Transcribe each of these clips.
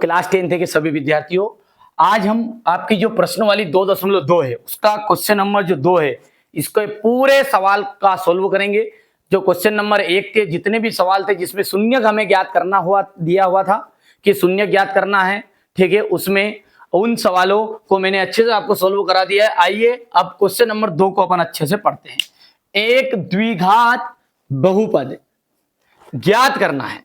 Class 10th के सभी विद्यार्थियों, आज हम आपकी जो प्रश्न वाली 2.2 है उसका क्वेश्चन नंबर जो 2 है इसको पूरे सवाल का सोल्व करेंगे। जो क्वेश्चन नंबर 1 के जितने भी सवाल थे जिसमें शून्यक हमें ज्ञात करना हुआ दिया हुआ था कि शून्यक ज्ञात करना है, ठीक है, उसमें उन सवालों को मैंने अच्छे से आपको सोल्व करा दिया है। आइए अब क्वेश्चन नंबर 2 को अपन अच्छे से पढ़ते हैं। एक द्विघात बहुपद ज्ञात करना है,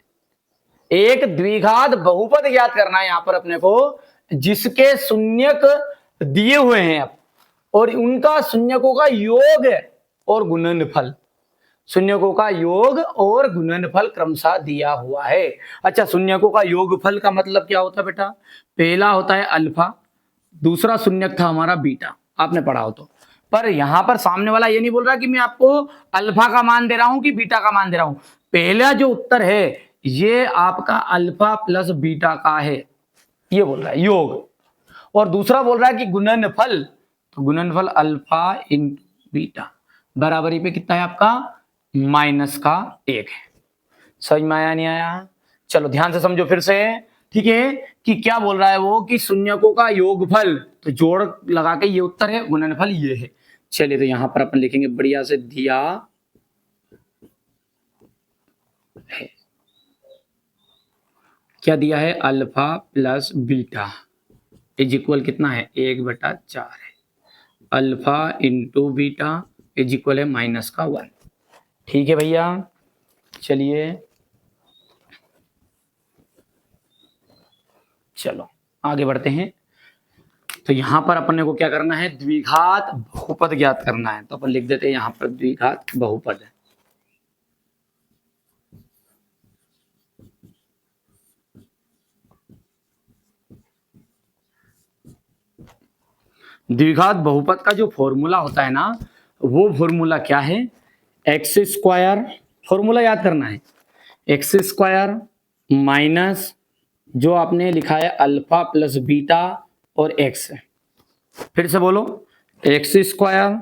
एक द्विघात बहुपद ज्ञात करना है यहां पर अपने को, जिसके शून्यक दिए हुए हैं अब और उनका शून्यकों का योग और गुणनफल, शून्यकों का योग और गुणनफल क्रमशः दिया हुआ है। अच्छा, शून्यकों का योगफल का मतलब क्या होता है बेटा? पहला होता है अल्फा, दूसरा शून्यक था हमारा बीटा, आपने पढ़ा हो तो। पर यहां पर सामने वाला ये नहीं बोल रहा कि मैं आपको अल्फा का मान दे रहा हूं कि बीटा का मान दे रहा हूं। पहला जो उत्तर है ये आपका अल्फा प्लस बीटा का है, ये बोल रहा है योग, और दूसरा बोल रहा है कि गुणनफल, तो गुणनफल अल्फा इन बीटा बराबरी पे कितना है आपका -1 है। समझ में आया नहीं आया? चलो ध्यान से समझो फिर से, ठीक है, कि क्या बोल रहा है वो कि शून्यकों का योगफल, तो जोड़ लगा के ये उत्तर है, गुणनफल ये है। चलिए तो यहां पर अपन लिखेंगे बढ़िया से, दिया है, क्या दिया है? Alpha plus beta is equal कितना है? 1/4 है। Alpha into beta is equal है -1। ठीक है भैया, चलिए चलो आगे बढ़ते हैं। तो यहां पर अपने को क्या करना है? द्विघात बहुपद ज्ञात करना है, तो अपन लिख देते हैं यहां पर द्विघात बहुपद है। द्विघात बहुपद का जो फॉर्मूला होता है ना, वो फॉर्मूला क्या है? x², फॉर्मूला याद करना है, x² माइनस जो आपने लिखा है अल्फा प्लस बीटा और x, फिर से बोलो, x²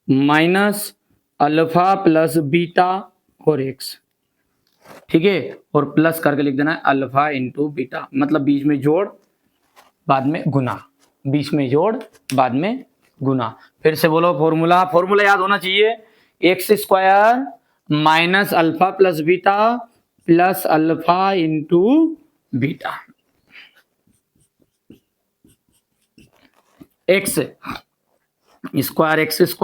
minus alpha plus beta और x, ठीक है, और प्लस करके लिख देना है अल्फा इंटू बीटा, मतलब बीच में जोड़ बाद में गुना, बीच में जोड़ बाद में गुना। फिर से बोलो फॉर्मूला, फॉर्मूला याद होना चाहिए, x² minus alpha plus beta plus alpha into beta, x²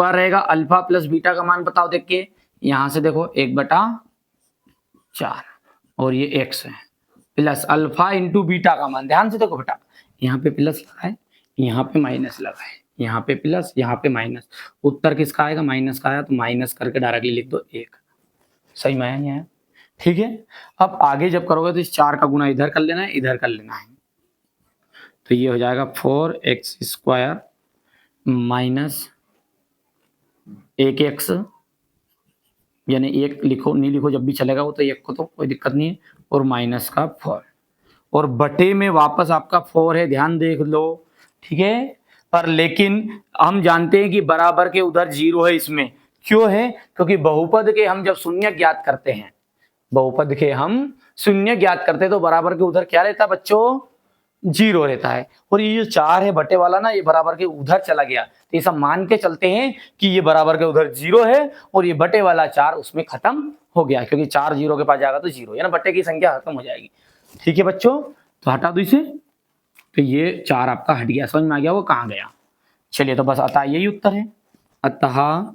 रहेगा, अल्फा प्लस बीटा का मान बताओ देख के, यहां से देखो 1/4 और ये x है, प्लस अल्फा इंटू बीटा का मान, ध्यान से देखो बेटा, यहाँ पे प्लस लगा है, यहाँ पे माइनस लगा है, यहाँ पे प्लस यहाँ पे माइनस, उत्तर किसका आएगा? माइनस का आया, तो माइनस करके डायरेक्टली लिख दो 1। सही में आया नहीं आया? ठीक है, अब आगे जब करोगे तो इस 4 का गुना इधर कर लेना है, इधर कर लेना है, तो ये हो जाएगा 4x² माइनस 1x, यानी 1 लिखो नहीं लिखो जब भी चलेगा वो, तो 1 को तो कोई दिक्कत नहीं है, और -4 और बटे में वापस आपका 4 है, ध्यान देख लो, ठीक है। पर लेकिन हम जानते हैं कि बराबर के उधर 0 है इसमें, क्यों है? क्योंकि बहुपद के हम जब शून्य ज्ञात करते हैं, बहुपद के हम शून्य ज्ञात करते हैं तो बराबर के उधर क्या रहता है बच्चों? 0 रहता है। और ये जो 4 है बटे वाला ना, ये बराबर के उधर चला गया, तो ये सब मान के चलते हैं कि ये बराबर के उधर 0 है और ये बटे वाला 4 उसमें खत्म हो गया, क्योंकि 4 0 के पास जाएगा तो 0, यानी बटे की संख्या खत्म हो जाएगी। ठीक है बच्चों, तो हटा दो इसे, तो ये 4 आपका हट गया, समझ में आ गया वो कहाँ गया। चलिए तो बस अतः यही उत्तर है, अतः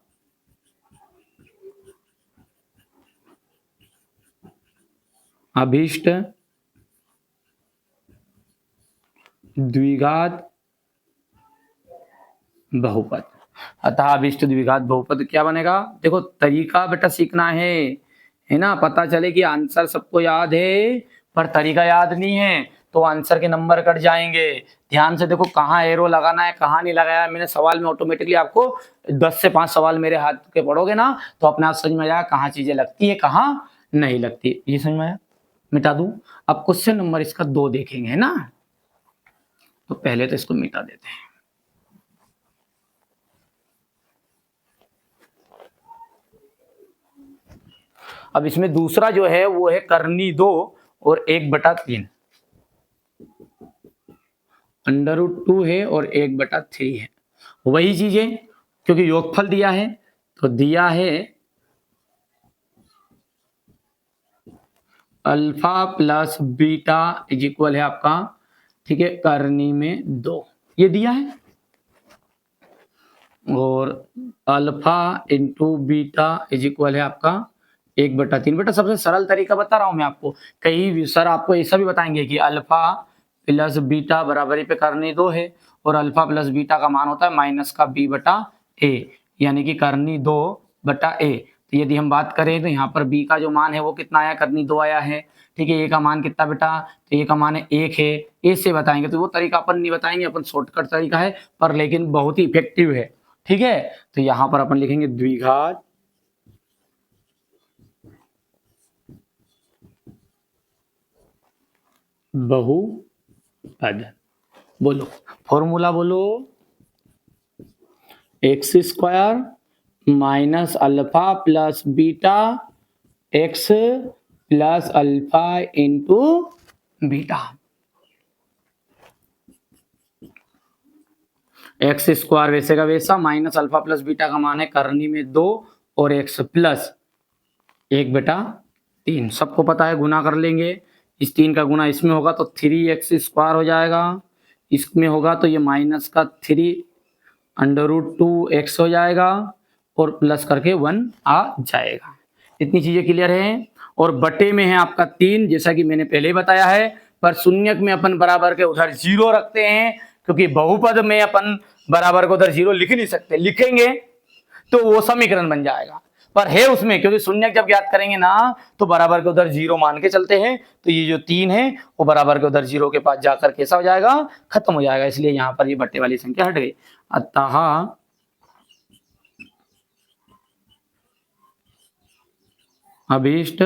अभीष्ट द्विघात बहुपद, अतः अभीष्ट द्विघात बहुपद क्या बनेगा? देखो तरीका बेटा सीखना है ना, पता चले कि आंसर सबको याद है पर तरीका याद नहीं है तो आंसर के नंबर कट जाएंगे। ध्यान से देखो कहाँ एरो लगाना है, कहाँ नहीं लगाया, मैंने सवाल में ऑटोमेटिकली आपको 10 से 5 सवाल मेरे हाथ के पढ़ोगे ना तो अपने आप समझ में आएगा कहाँ चीजें लगती है कहाँ नहीं लगती। ये समझ में आया? मिटा दूं? अब क्वेश्चन नंबर इसका 2 देखेंगे, है ना, तो पहले तो इसको मिटा देते हैं। अब इसमें दूसरा जो है वो है करनी 2 और 1/3। अंडर रूट 2 है और 1/3 है। वही चीजें क्योंकि योगफल दिया है तो दिया है alpha plus beta is equal है आपका, ठीक है, करनी में 2 ये दिया है, और alpha into beta is equal है आपका 1/3। बेटा सबसे सरल तरीका बता रहा हूं मैं आपको। कई सर आपको ऐसा भी बताएंगे कि अल्फा प्लस बीटा बराबरी पे करनी 2 है और अल्फा प्लस बीटा का मान होता है माइनस का b/a, यानी कि करनी 2/a। तो यदि हम बात करें तो यहाँ पर b का जो मान है वो कितना आया, करनी 2 आया है, ठीक है। a का मान कितना बेटा, तो a का मान है 1 है। a से बताएंगे तो वो तरीका अपन नहीं बताएंगे, अपन शॉर्टकट तरीका है पर लेकिन बहुत ही इफेक्टिव है, ठीक है। तो यहां पर अपन लिखेंगे द्विघात बहुपद। बोलो फॉर्मूला बोलो, x² minus alpha plus beta x plus alpha into beta. x² वैसे का वैसा माइनस अल्फा प्लस बीटा का मान है करनी में 2 और x प्लस 1/3। सबको पता है गुना कर लेंगे, इस 3 का गुना इसमें होगा तो 3x² हो जाएगा, इसमें होगा तो ये माइनस का 3 अंडर रूट 2x हो जाएगा और प्लस करके 1 आ जाएगा। इतनी चीजें क्लियर है। और बटे में है आपका 3, जैसा कि मैंने पहले ही बताया है, पर शून्यक में अपन बराबर के उधर 0 रखते हैं क्योंकि बहुपद में अपन बराबर को उधर 0 लिख नहीं सकते, लिखेंगे तो वो समीकरण बन जाएगा, पर है उसमें क्योंकि शून्यक जब याद करेंगे ना तो बराबर के उधर 0 मान के चलते हैं, तो ये जो 3 है वो बराबर के उधर 0 के पास जाकर कैसा हो जाएगा, खत्म हो जाएगा, इसलिए यहां पर ये बट्टे वाली संख्या हट गई। अतः अभीष्ट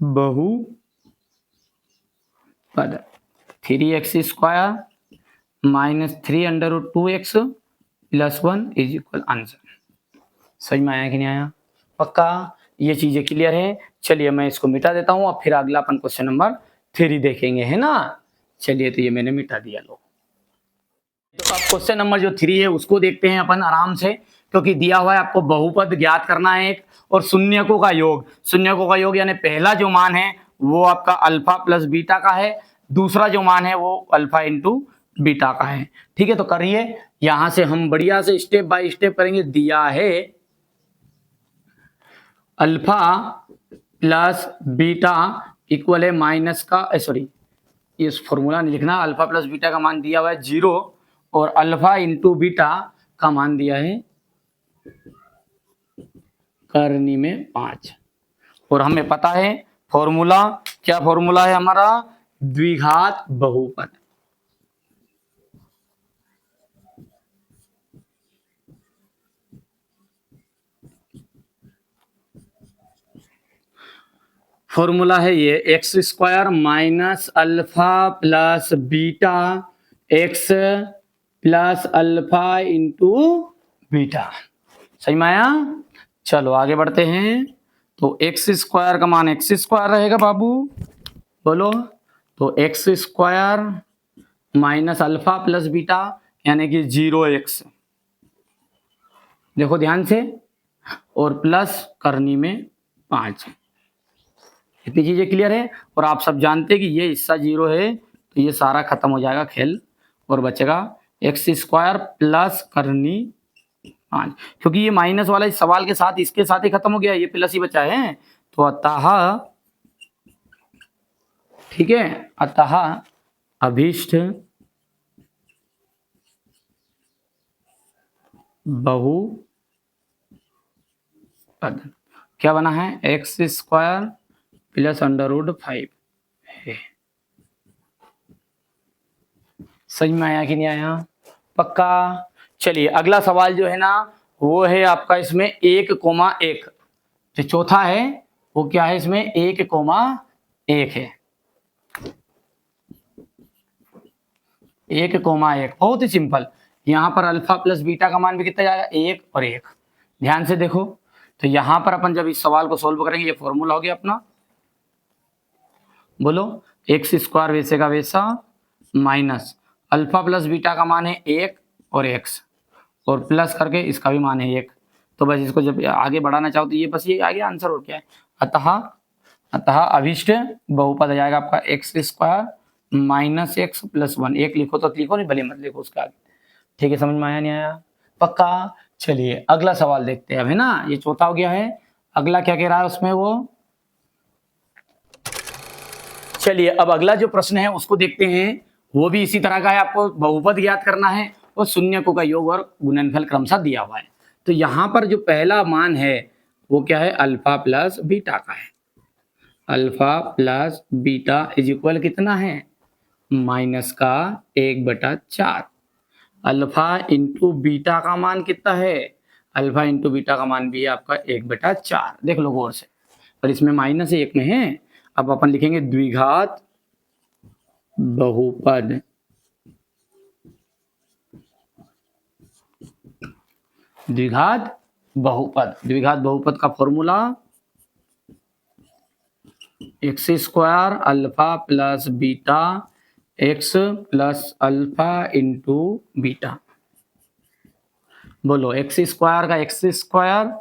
बहुपद 3x² minus 3 under root 2x plus 1 is equal answer. समझ में आया कि नहीं आया? पक्का ये चीजें क्लियर है। चलिए मैं इसको मिटा देता हूं, अब फिर अगला अपन क्वेश्चन नंबर 3 देखेंगे, है ना। चलिए तो ये मैंने मिटा दिया, लो। तो अब क्वेश्चन नंबर जो 3 है उसको देखते हैं अपन आराम से, क्योंकि दिया हुआ है आपको बहुपद ज्ञात करना है एक, और शून्यकों का योग, शून्यकों का योग यानी पहला जो मान है वो आपका अल्फा प्लस बीटा का है, दूसरा जो मान है वो अल्फा इंटू बीटा का है, ठीक है। तो करिए, यहां से हम बढ़िया से स्टेप बाय स्टेप करेंगे। दिया है अल्फा प्लस बीटा इक्वल है माइनस का, सॉरी ये फॉर्मूला नहीं लिखना, अल्फा प्लस बीटा का मान दिया हुआ है 0 और अल्फा इंटू बीटा का मान दिया है करनी में 5, और हमें पता है फॉर्मूला, क्या फॉर्मूला है हमारा, द्विघात बहुपद। फॉर्मूला है ये x² minus alpha plus beta x plus alpha into beta. सही में आया? चलो आगे बढ़ते हैं। तो x² का मान x² रहेगा बाबू, बोलो। तो x² minus alpha plus beta यानी कि 0x, देखो ध्यान से, और प्लस करनी में 5। इतनी चीजें क्लियर है। और आप सब जानते हैं कि ये हिस्सा 0 है तो ये सारा खत्म हो जाएगा खेल, और बचेगा x² प्लस करनी 5, क्योंकि ये माइनस वाला इस सवाल के साथ इसके साथ ही खत्म हो गया, ये प्लस ही बचा है। तो अतः, ठीक है, अतः अभीष्ट बहुपद क्या बना है, x² प्लस अंडर रूट 5 है। समझ में आया कि नहीं आया? पक्का। चलिए अगला सवाल जो है ना वो है आपका इसमें 1,1, जो चौथा है वो क्या है, इसमें 1,1 है। 1,1 बहुत ही सिंपल। यहां पर अल्फा प्लस बीटा का मान भी कितना जाएगा, 1 और 1। ध्यान से देखो, तो यहां पर अपन जब इस सवाल को सोल्व करेंगे, ये फॉर्मूला हो गया अपना, बोलो x² वैसे का वैसा माइनस अल्फा प्लस बीटा का मान है 1 और x, और प्लस करके इसका भी मान है 1। तो बस इसको जब आगे बढ़ाना चाहो तो ये बस ये आगे आंसर और क्या है। अतः अभिष्ट बहुपद आ जाएगा आपका x² माइनस x प्लस 1। एक लिखो तो लिखो, नहीं भले मत लिखो उसके आगे। ठीक है, समझ में आया नहीं आया? पक्का। चलिए अगला सवाल देखते हैं अब, है ना, ये चौथा हो गया है। अगला क्या कह रहा है उसमें वो, चलिए अब अगला जो प्रश्न है उसको देखते हैं। वो भी इसी तरह का है, आपको बहुपद ज्ञात करना है और शून्यकों का योग और गुणनफल क्रमशः दिया हुआ है। तो यहाँ पर जो पहला मान है वो क्या है, अल्फा प्लस बीटा का है। Alpha plus beta is equal कितना है, माइनस का 1/4। अल्फा इंटू बीटा का मान कितना है, अल्फा इंटू बीटा का मान भी है आपका 1/4। देख लो गौर से, पर इसमें माइनस 1 में है। अब अपन लिखेंगे द्विघात बहुपद। द्विघात बहुपद का formula x² alpha plus beta x plus alpha into beta. बोलो x² का x²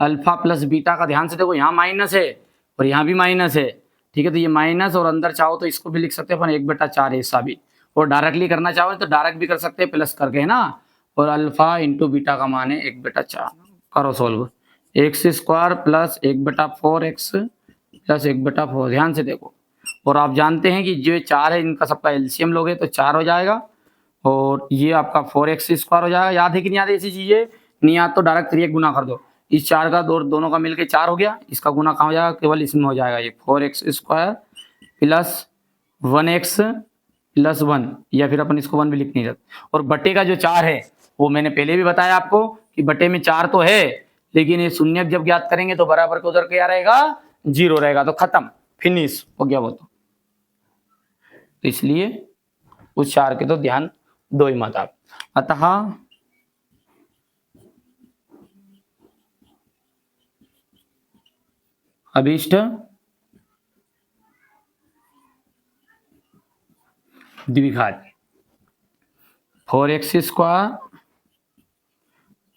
अल्फा प्लस बीटा का, ध्यान से देखो यहाँ माइनस है और यहाँ भी माइनस है। ठीक है, तो ये माइनस और अंदर चाहो तो इसको भी लिख सकते हैं अपन 1/4 ऐसा भी, और डायरेक्टली करना चाहो तो डायरेक्ट भी कर सकते हैं प्लस करके, है ना। और अल्फा इंटू बीटा का मान है 1/4। करो solve, x² plus 1/4x plus 1/4। ध्यान से देखो, और आप जानते हैं कि जो 4 है इनका सबका एलसीएम लोगे तो 4 हो जाएगा, और ये आपका 4x² हो जाएगा। याद है कि नहीं याद है ऐसी चीजें? नहीं याद तो डायरेक्ट 3 गुना कर दो। इस 4 का दोनों का मिलके 4 हो गया, इसका गुना कहाँ हो जाएगा, केवल इसमें हो जाएगा। ये 4x² प्लस 1x प्लस 1, या फिर अपन इसको 1 भी लिख नहीं सकते। और बटे का जो 4 है वो मैंने पहले भी बताया आपको कि बटे में 4 तो है, लेकिन ये शून्यक जब ज्ञात करेंगे तो बराबर को उधर क्या रहेगा, 0 रहेगा। तो खत्म, फिनिश हो गया वो। तो इसलिए उस 4 के तो ध्यान दो ही मत आप। अतः अभीष्ट द्विघात 4x²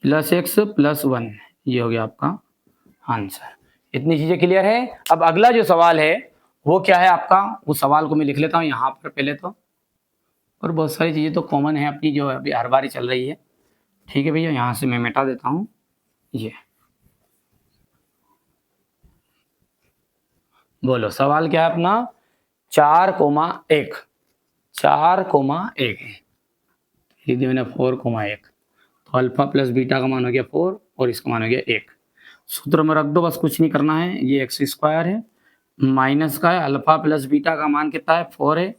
प्लस x प्लस 1, ये हो गया आपका आंसर। इतनी चीजें क्लियर है। अब अगला जो सवाल है वो क्या है आपका, उस सवाल को मैं लिख लेता हूं यहाँ पर पहले तो, और बहुत सारी चीजें तो कॉमन है अपनी जो अभी हर बार ही चल रही है। ठीक है भैया, यहाँ से मैं मिटा देता हूँ ये। बोलो सवाल क्या है अपना, 4,1 है, लिख दिया मैंने 4,1। तो अल्फा प्लस बीटा का मान हो गया 4 और इसका मान हो गया 1। सूत्र में रख दो, बस कुछ नहीं करना है। ये x² है, माइनस का है, अल्फा प्लस बीटा का मान कितना है 4 है,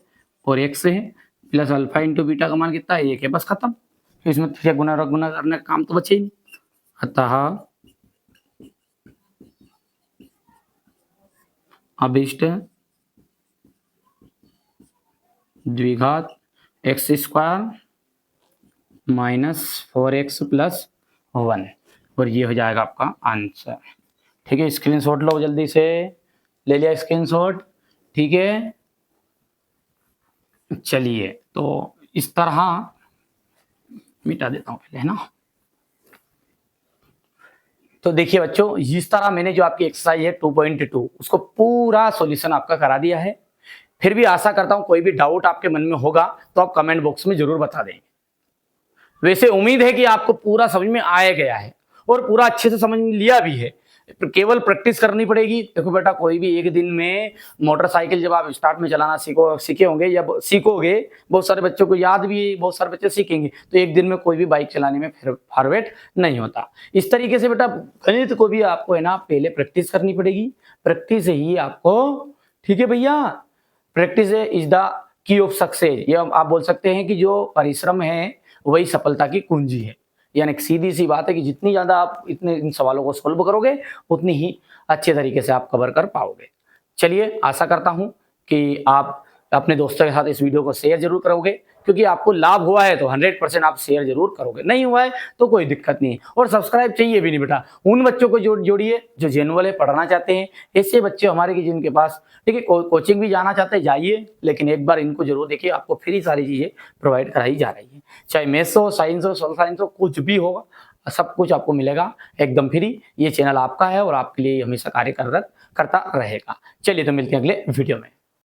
और x है, प्लस अल्फा इंटू बीटा का मान कितना है 1 है। बस खत्म, इसमें फिर गुना करने का काम तो बचे ही नहीं। अतः अभीष्ट द्विघात x² माइनस 4x प्लस 1, और ये हो जाएगा आपका आंसर। ठीक है, स्क्रीनशॉट लो जल्दी से, ले लिया स्क्रीनशॉट? ठीक है, चलिए तो इस तरह मिटा देता हूं पहले, है ना। तो देखिए बच्चों, इस तरह मैंने जो आपकी एक्सरसाइज है 2.2 उसको पूरा सॉल्यूशन आपका करा दिया है। फिर भी आशा करता हूं कोई भी डाउट आपके मन में होगा तो आप कमेंट बॉक्स में जरूर बता देंगे। वैसे उम्मीद है कि आपको पूरा समझ में आया गया है और पूरा अच्छे से समझ लिया भी है। केवल प्रैक्टिस करनी पड़ेगी। देखो बेटा, कोई भी एक दिन में मोटरसाइकिल जब आप स्टार्ट में चलाना सीखे होंगे या सीखोगे, बहुत सारे बच्चों को याद भी, बहुत सारे बच्चे सीखेंगे, तो एक दिन में कोई भी बाइक चलाने में फॉरवर्ड नहीं होता। इस तरीके से बेटा गणित को भी आपको है ना पहले प्रैक्टिस करनी पड़ेगी। प्रैक्टिस ही आपको, ठीक है भैया, practice is the key of success. ये आप बोल सकते हैं कि जो परिश्रम है वही सफलता की कुंजी है। यानी सीधी सी बात है कि जितनी ज्यादा आप इन सवालों को सॉल्व करोगे उतनी ही अच्छे तरीके से आप कवर कर पाओगे। चलिए, आशा करता हूं कि आप अपने दोस्तों के साथ इस वीडियो को शेयर जरूर करोगे, क्योंकि आपको लाभ हुआ है तो 100% आप शेयर जरूर करोगे, नहीं हुआ है तो कोई दिक्कत नहीं। और सब्सक्राइब चाहिए भी नहीं बेटा, उन बच्चों को जोड़िए जो जेनुअल है, पढ़ना चाहते हैं। ऐसे बच्चे हमारे की जिनके पास ठीक है कोचिंग भी जाना चाहते हैं, जाइए, लेकिन एक बार इनको जरूर देखिए, आपको फ्री सारी चीजें प्रोवाइड कराई जा रही है। चाहे मैथ्स हो, साइंस हो, सोशल साइंस हो, कुछ भी होगा, सब कुछ आपको मिलेगा एकदम फ्री। ये चैनल आपका है और आपके लिए हमेशा कार्य करता रहेगा। चलिए तो मिलते हैं अगले वीडियो में।